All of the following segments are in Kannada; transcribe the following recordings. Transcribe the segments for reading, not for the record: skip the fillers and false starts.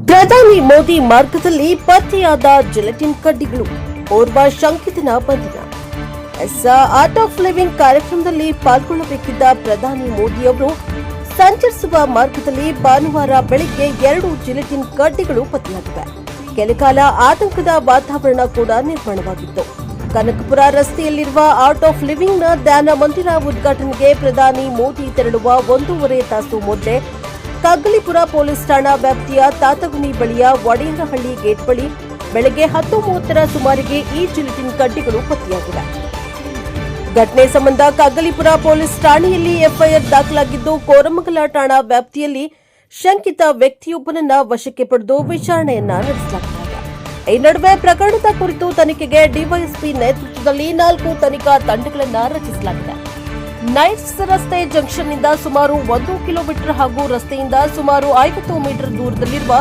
ಪ್ರಧಾನಿ ಮೋದಿ ಮಾರ್ಗದಲ್ಲಿ ಪತ್ತೆಯಾದ ಜಿಲೆಟಿನ್ ಕಡ್ಡಿಗಳು, ಓರ್ವ ಶಂಕಿತನ ಬಂಧನ. ಆರ್ಟ್ ಆಫ್ ಲಿವಿಂಗ್ ಕಾರ್ಯಕ್ರಮದಲ್ಲಿ ಪಾಲ್ಗೊಳ್ಳಬೇಕಿದ್ದ ಪ್ರಧಾನಿ ಮೋದಿ ಅವರು ಸಂಚರಿಸುವ ಮಾರ್ಗದಲ್ಲಿ ಭಾನುವಾರ ಬೆಳಗ್ಗೆ 2 ಜಿಲೆಟಿನ್ ಕಡ್ಡಿಗಳು ಪತ್ತೆಯಾಗಿವೆ. ಕೆಲಕಾಲ ಆತಂಕದ ವಾತಾವರಣ ಕೂಡ ನಿರ್ಮಾಣವಾಗಿತ್ತು. ಕನಕಪುರ ರಸ್ತೆಯಲ್ಲಿರುವ ಆರ್ಟ್ ಆಫ್ ಲಿವಿಂಗ್ನ ಧ್ಯಾನ ಮಂದಿರ ಉದ್ಘಾಟನೆಗೆ ಪ್ರಧಾನಿ ಮೋದಿ ತೆರಳುವ 1.5 ತಾಸು ಮೊದಲೇ ಕಗ್ಗಲಿಪುರ ಪೊಲೀಸ್ ಠಾಣಾ ವ್ಯಾಪ್ತಿಯ ತಾತಗುಣಿ ಬಳಿಯ ಒಡೆಯರಹಳ್ಳಿ ಗೇಟ್ ಬಳಿ ಬೆಳಗ್ಗೆ 10:30 ಸುಮಾರಿಗೆ ಈ ಜಿಲೆಟಿನ್ ಕಡ್ಡಿಗಳು ಪತ್ತೆಯಾಗಿವೆ. ಘಟನೆ ಸಂಬಂಧ ಕಗ್ಗಲಿಪುರ ಪೊಲೀಸ್ ಠಾಣೆಯಲ್ಲಿ ಎಫ್ಐಆರ್ ದಾಖಲಾಗಿದ್ದು, ಕೋರಮಂಗಲ ಠಾಣಾ ವ್ಯಾಪ್ತಿಯಲ್ಲಿ ಶಂಕಿತ ವ್ಯಕ್ತಿಯೊಬ್ಬನನ್ನ ವಶಕ್ಕೆ ಪಡೆದು ವಿಚಾರಣೆಯನ್ನ ನಡೆಸಲಾಗಿದೆ. ಈ ನಡುವೆ ಪ್ರಕರಣದ ಕುರಿತು ತನಿಖೆಗೆ ಡಿವೈಎಸ್ಪಿ ನೇತೃತ್ವದಲ್ಲಿ 4 ತನಿಖಾ ತಂಡಗಳನ್ನು ರಚಿಸಲಾಗಿದೆ. ನೈಟ್ಸ್ ರಸ್ತೆ ಜಂಕ್ಷನ್ನಿಂದ ಸುಮಾರು 1 ಕಿಲೋಮೀಟರ್ ಹಾಗೂ ರಸ್ತೆಯಿಂದ ಸುಮಾರು 50 ಮೀಟರ್ ದೂರದಲ್ಲಿರುವ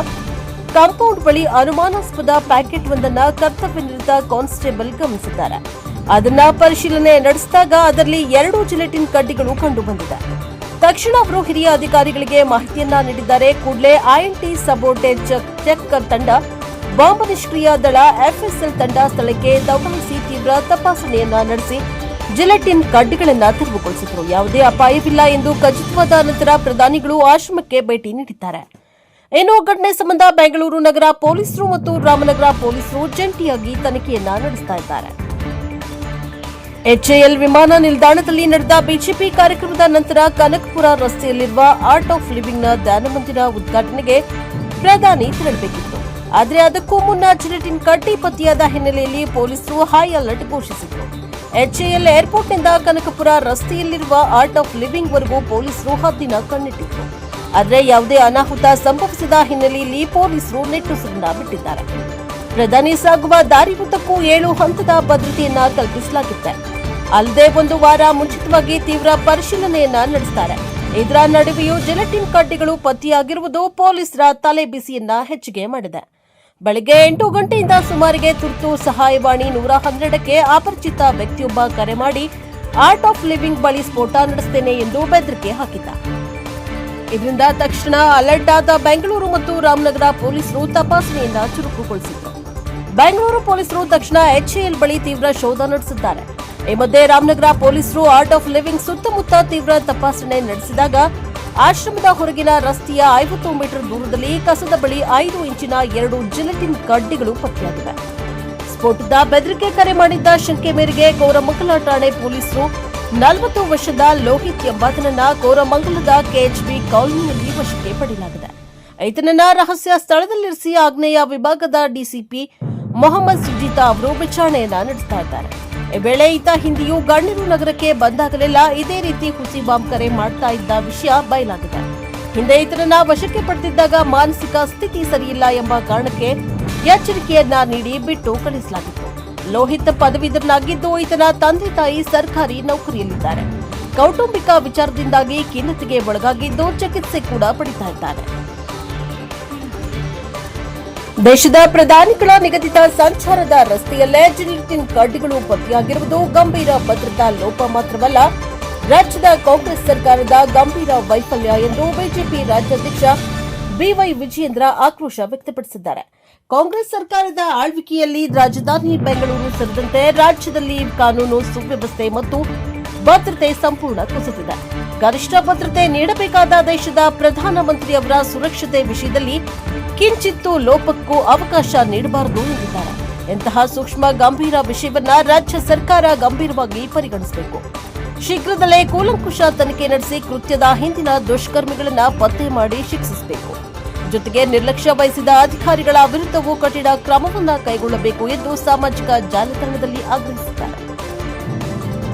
ಕಾಂಪೌಂಡ್ ಬಳಿ ಅನುಮಾನಾಸ್ಪದ ಪ್ಯಾಕೆಟ್ ಒಂದನ್ನು ಕರ್ತವ್ಯ ನಿರತ ಕಾನ್ಸ್ಟೇಬಲ್ ಗಮನಿಸಿದ್ದಾರೆ. ಅದನ್ನ ಪರಿಶೀಲನೆ ನಡೆಸಿದಾಗ ಅದರಲ್ಲಿ 2 ಜಿಲೆಟಿನ್ ಕಡ್ಡಿಗಳು ಕಂಡುಬಂದಿದೆ. ತಕ್ಷಣ ಅವರು ಹಿರಿಯ ಅಧಿಕಾರಿಗಳಿಗೆ ಮಾಹಿತಿಯನ್ನ ನೀಡಿದ್ದಾರೆ. ಕೂಡಲೇ ಐಎನ್ಟಿ ಸಬೋರ್ಟೇಜ್ ಚೆಕ್ ತಂಡ, ಬಾಂಬ್ ನಿಷ್ಕ್ರಿಯ ದಳ, ಎಫ್ಎಸ್ಎಲ್ ತಂಡ ಸ್ಥಳಕ್ಕೆ ದೌಡಾಯಿಸಿ ತೀವ್ರ ತಪಾಸಣೆಯನ್ನ ನಡೆಸಿ ಜಿಲೆಟಿನ್ ಕಡ್ಡಿಗಳನ್ನು ತೆರವುಗೊಳಿಸಿದರು. ಯಾವುದೇ ಅಪಾಯವಿಲ್ಲ ಎಂದು ಖಚಿತವಾದ ನಂತರ ಪ್ರಧಾನಿಗಳು ಆಶ್ರಮಕ್ಕೆ ಭೇಟಿ ನೀಡಿದ್ದಾರೆ. ಇನ್ನು ಘಟನೆ ಸಂಬಂಧ ಬೆಂಗಳೂರು ನಗರ ಪೊಲೀಸರು ಮತ್ತು ರಾಮನಗರ ಪೊಲೀಸರು ಜಂಟಿಯಾಗಿ ತನಿಖೆಯನ್ನ ನಡೆಸ್ತಾ ಇದ್ದಾರೆ. ಎಚ್ಎಎಲ್ ವಿಮಾನ ನಿಲ್ದಾಣದಲ್ಲಿ ನಡೆದ ಬಿಜೆಪಿ ಕಾರ್ಯಕ್ರಮದ ನಂತರ ಕನಕಪುರ ರಸ್ತೆಯಲ್ಲಿರುವ ಆರ್ಟ್ ಆಫ್ ಲಿವಿಂಗ್ನ ಧ್ಯಾನ ಮಂದಿರ ಉದ್ಘಾಟನೆಗೆ ಪ್ರಧಾನಿ ತೆರಳಬೇಕಿತ್ತು. ಆದರೆ ಅದಕ್ಕೂ ಮುನ್ನ ಜಿಲೆಟಿನ್ ಕಡ್ಡಿ ಪತ್ತೆಯಾದ ಹಿನ್ನೆಲೆಯಲ್ಲಿ ಪೊಲೀಸರು ಹೈ ಅಲರ್ಟ್ ಘೋಷಿಸಿದರು. ಎಚ್ಎಎಲ್ ಏರ್ಪೋರ್ಟ್ನಿಂದ ಕನಕಪುರ ರಸ್ತೆಯಲ್ಲಿರುವ ಆರ್ಟ್ ಆಫ್ ಲಿವಿಂಗ್ ವರೆಗೂ ಪೊಲೀಸರು ಹದ್ದಿನ ಕಣ್ಣಿಟ್ಟಿದ್ರು. ಆದರೆ ಯಾವುದೇ ಅನಾಹುತ ಸಂಭವಿಸಿದ ಹಿನ್ನೆಲೆಯಲ್ಲಿ ಪೊಲೀಸರು ನಿಟ್ಟುಸಿರನ್ನ ಬಿಟ್ಟಿದ್ದಾರೆ. ಪ್ರಧಾನಿ ಸಾಗುವ ದಾರಿಯುದ್ದಕ್ಕೂ 7 ಹಂತದ ಭದ್ರತೆಯನ್ನ ಕಲ್ಪಿಸಲಾಗಿದೆ. ಅಲ್ಲದೆ 1 ವಾರ ಮುಂಚಿತವಾಗಿ ತೀವ್ರ ಪರಿಶೀಲನೆಯನ್ನ ನಡೆಸುತ್ತಾರೆ. ಇದರ ನಡುವೆಯೂ ಜಿಲೆಟಿನ್ ಕಡ್ಡಿಗಳು ಪತ್ತೆಯಾಗಿರುವುದು ಪೊಲೀಸರ ತಲೆ ಬಿಸಿಯನ್ನ ಹೆಚ್ಚಿಗೆ ಮಾಡಿದೆ. ಬೆಳಗ್ಗೆ 8 ಗಂಟೆಯಿಂದ ಸುಮಾರಿಗೆ ತುರ್ತು ಸಹಾಯವಾಣಿ 112ಕ್ಕೆ ಅಪರಿಚಿತ ವ್ಯಕ್ತಿಯೊಬ್ಬ ಕರೆ ಮಾಡಿ ಆರ್ಟ್ ಆಫ್ ಲಿವಿಂಗ್ ಬಳಿ ಸ್ಫೋಟ ನಡೆಸುತ್ತೇನೆ ಎಂದು ಬೆದರಿಕೆ ಹಾಕಿದ್ದ. ಇದರಿಂದ ತಕ್ಷಣ ಅಲರ್ಟ್ ಆದ ಬೆಂಗಳೂರು ಮತ್ತು ರಾಮನಗರ ಪೊಲೀಸರು ತಪಾಸಣೆಯನ್ನ ಚುರುಕುಗೊಳಿಸಿದರು. ಬೆಂಗಳೂರು ಪೊಲೀಸರು ತಕ್ಷಣ ಎಚ್ಎಎಲ್ ಬಳಿ ತೀವ್ರ ಶೋಧ ನಡೆಸಿದ್ದಾರೆ. ಈ ಮಧ್ಯೆ ರಾಮನಗರ ಪೊಲೀಸರು ಆರ್ಟ್ ಆಫ್ ಲಿವಿಂಗ್ ಸುತ್ತಮುತ್ತ ತೀವ್ರ ತಪಾಸಣೆ ನಡೆಸಿದಾಗ ಆಶ್ರಮದ ಹೊರಗಿನ ರಸ್ತೆಯ 50 ಮೀಟರ್ ದೂರದಲ್ಲಿ ಕಸದ ಬಳಿ 5 ಇಂಚಿನ 2 ಜಿಲೆಟಿನ್ ಕಡ್ಡಿಗಳು ಪತ್ತೆಯಾಗಿವೆ. ಸ್ಫೋಟದ ಬೆದರಿಕೆ ಕರೆ ಮಾಡಿದ್ದ ಶಂಕೆ ಮೇರೆಗೆ ಕೋರಮಂಗಲ ಠಾಣೆ ಪೊಲೀಸರು 40 ವರ್ಷದ ಲೋಹಿತ್ ಎಂಬಾತನನ್ನ ಕೋರಮಂಗಲದ ಕೆಎಚ್ಬಿ ಕಾಲೋನಿಯಲ್ಲಿ ವಶಕ್ಕೆ ಪಡೆಯಲಾಗಿದೆ. ಈತನನ್ನ ರಹಸ್ಯ ಸ್ಥಳದಲ್ಲಿರಿಸಿ ಆಗ್ನೇಯ ವಿಭಾಗದ ಡಿಸಿಪಿ ಮೊಹಮ್ಮದ್ ಸುಜಿತಾ ಅವರು ವಿಚಾರಣೆಯನ್ನ ನಡೆಸ್ತಾ ಇದ್ದಾರೆ. ಈ ವೇಳೆ ಈತ ಹಿಂದೆಯೂ ಗಣ್ಯರು ನಗರಕ್ಕೆ ಬಂದಾಗಲೆಲ್ಲ ಇದೇ ರೀತಿ ಹುಸಿ ಬಾಂಬ್ ಕರೆ ಮಾಡ್ತಾ ಇದ್ದ ವಿಷಯ ಬಯಲಾಗಿದೆ. ಹಿಂದೆ ಈತನನ್ನ ವಶಕ್ಕೆ ಪಡೆದಿದ್ದಾಗ ಮಾನಸಿಕ ಸ್ಥಿತಿ ಸರಿಯಿಲ್ಲ ಎಂಬ ಕಾರಣಕ್ಕೆ ಎಚ್ಚರಿಕೆಯನ್ನ ನೀಡಿ ಬಿಟ್ಟು ಕಳಿಸಲಾಗಿತ್ತು. ಲೋಹಿತ್ ಪದವೀಧರನಾಗಿದ್ದು ಈತನ ತಂದೆ ತಾಯಿ ಸರ್ಕಾರಿ ನೌಕರಿಯಲ್ಲಿದ್ದಾರೆ. ಕೌಟುಂಬಿಕ ವಿಚಾರದಿಂದಾಗಿ ಖಿನ್ನತೆಗೆ ಒಳಗಾಗಿದ್ದು ಚಿಕಿತ್ಸೆ ಕೂಡ ಪಡಿತಾ ಇದ್ದಾರೆ. ದೇಶದ ಪ್ರಧಾನಿಗಳ ನಿಗದಿತ ಸಂಚಾರದ ರಸ್ತೆಯಲ್ಲೇ ಜಿಲೆಟಿನ್ ಕಡ್ಡಿಗಳು ಪತ್ತೆಯಾಗಿರುವುದು ಗಂಭೀರ ಭದ್ರತಾ ಲೋಪ ಮಾತ್ರವಲ್ಲ, ರಾಜ್ಯದ ಕಾಂಗ್ರೆಸ್ ಸರ್ಕಾರದ ಗಂಭೀರ ವೈಫಲ್ಯ ಎಂದು ಬಿಜೆಪಿ ರಾಜ್ಯಾಧ್ಯಕ್ಷ ಬಿವೈ ವಿಜಯೇಂದ್ರ ಆಕ್ರೋಶ ವ್ಯಕ್ತಪಡಿಸಿದ್ದಾರೆ. ಕಾಂಗ್ರೆಸ್ ಸರ್ಕಾರದ ಆಳ್ವಿಕೆಯಲ್ಲಿ ರಾಜಧಾನಿ ಬೆಂಗಳೂರು ಸೇರಿದಂತೆ ರಾಜ್ಯದಲ್ಲಿ ಕಾನೂನು ಸುವ್ಯವಸ್ಥೆ ಮತ್ತು ಭದ್ರತೆ ಸಂಪೂರ್ಣ ಕುಸಿದಿದೆ. ಗರಿಷ್ಠ ಭದ್ರತೆ ನೀಡಬೇಕಾದ ದೇಶದ ಪ್ರಧಾನಮಂತ್ರಿಯವರ ಸುರಕ್ಷತೆ ವಿಷಯದಲ್ಲಿ ಕಿಂಚಿತ್ತೂ ಲೋಪಕ್ಕೂ ಅವಕಾಶ ನೀಡಬಾರದು ಎಂದಿದ್ದಾರೆ. ಇಂತಹ ಸೂಕ್ಷ್ಮ ಗಂಭೀರ ವಿಷಯವನ್ನ ರಾಜ್ಯ ಸರ್ಕಾರ ಗಂಭೀರವಾಗಿ ಪರಿಗಣಿಸಬೇಕು. ಶೀಘ್ರದಲ್ಲೇ ಕೂಲಂಕುಷ ತನಿಖೆ ನಡೆಸಿ ಕೃತ್ಯದ ಹಿಂದಿನ ದುಷ್ಕರ್ಮಿಗಳನ್ನ ಪತ್ತೆ ಮಾಡಿ ಶಿಕ್ಷಿಸಬೇಕು. ಜೊತೆಗೆ ನಿರ್ಲಕ್ಷ್ಯ ವಹಿಸಿದ ಅಧಿಕಾರಿಗಳ ವಿರುದ್ಧವೂ ಕಠಿಣ ಕ್ರಮವನ್ನ ಕೈಗೊಳ್ಳಬೇಕು ಎಂದು ಸಾಮಾಜಿಕ ಜಾಲತಾಣದಲ್ಲಿ ಆಗ್ರಹಿಸಿದ್ದಾರೆ.